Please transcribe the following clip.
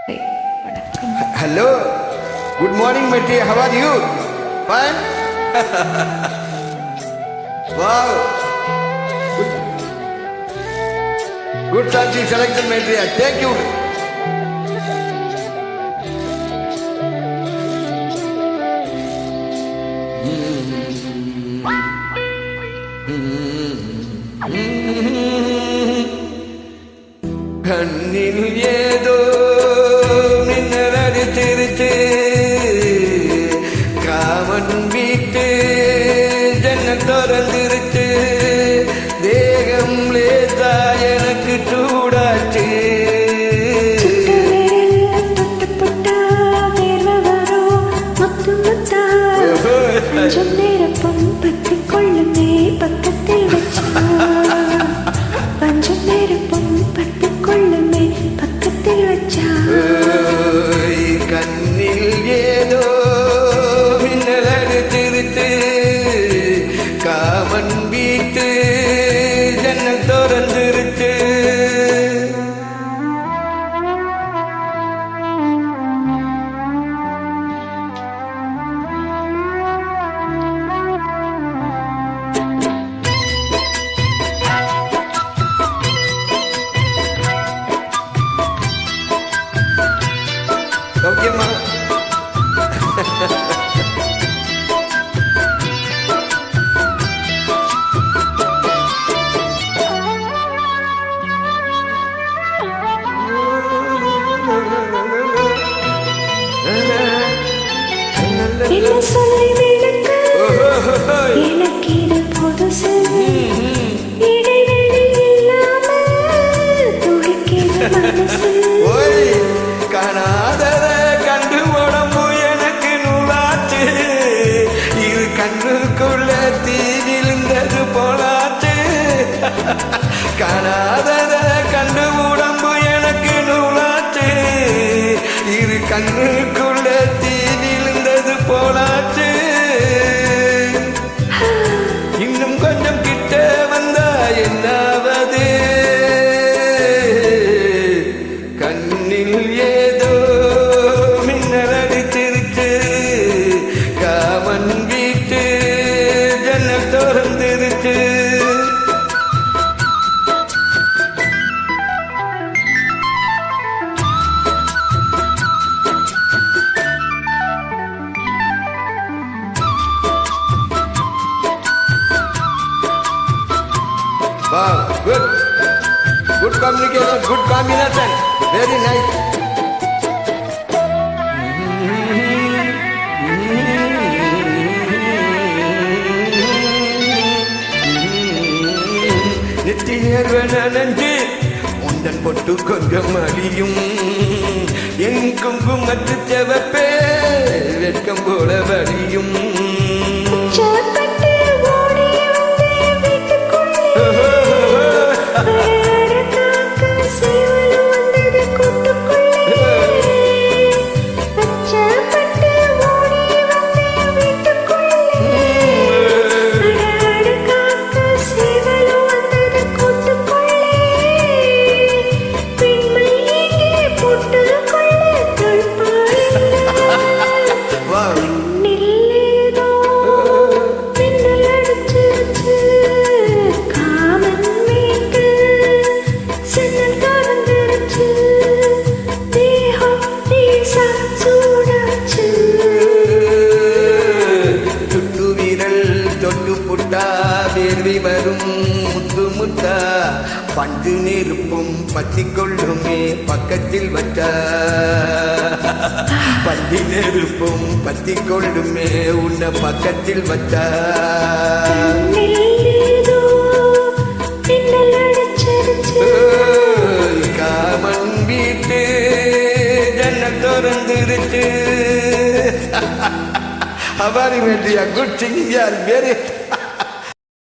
Hello. Good morning, my dear. How are you? Fine? Wow. Good fancy selection, my dear. Thank you. கண்ணில் ஏதோ மின்னல் அடித்திருச்சு, common வீட்டு ஜன்னல் திறந்திருச்சு, தேகம் லேசா எனக்கு சூடாச்சு. பக்கத்தில் வச்சா பஞ்சம் நேரப்பும் பட்டு கொள்ளுமே பக்கத்தில் வச்சா. கண்ணில் ஏதோ மின்னல் அடித்திருச்சு, காமன் வீட்டு ஜன்னல் திறந்திருச்சு. ஓகேம்மா. என்ன சொல்லி விளக்க எனக்கு இது புதுசு, இடைவெளி இல்லாமல் துடிக்கிற மனசு. காணாதத கண்டு உடம்பு எனக்கு நூலாச்சு, இது கண்ணுக்குள்ள தீ விழுந்தது போலாச்சு. காணாதத கண்டு உடம்பு எனக்கு நூலாச்சு, இது கண்ணுக்குள்ள தீ விழுந்தது போலாச்சு. இன்னும் கொஞ்சம் கிட்ட வந்தா என்னாவது, கண்ணில் ஏதோ மின்னல் அடித்திருச்சு, காமன் வீட்டு ஜன்னல் திறந்திருச்சு. Wow, good. Good communication, good combination. Very nice. நெற்றியர்வன நஞ்சு உந்தன் பொட்டு கொஞ்சம் அழியும், என் குங்குமத்து செவப்பே வெட்கம் போல வழியும். வரும் முத்து முத்தா பண்டு நெருப்பும் பத்தி கொள்ளுமே பக்கத்தில் வச்சா, பண்டி நெருப்பும் பத்தி கொள்ளுமே உன்னை பக்கத்தில் வச்சா. காமன் வீட்டு ஜன்னல் திறந்திருச்சு. How are you, my dear? Good singing, you are very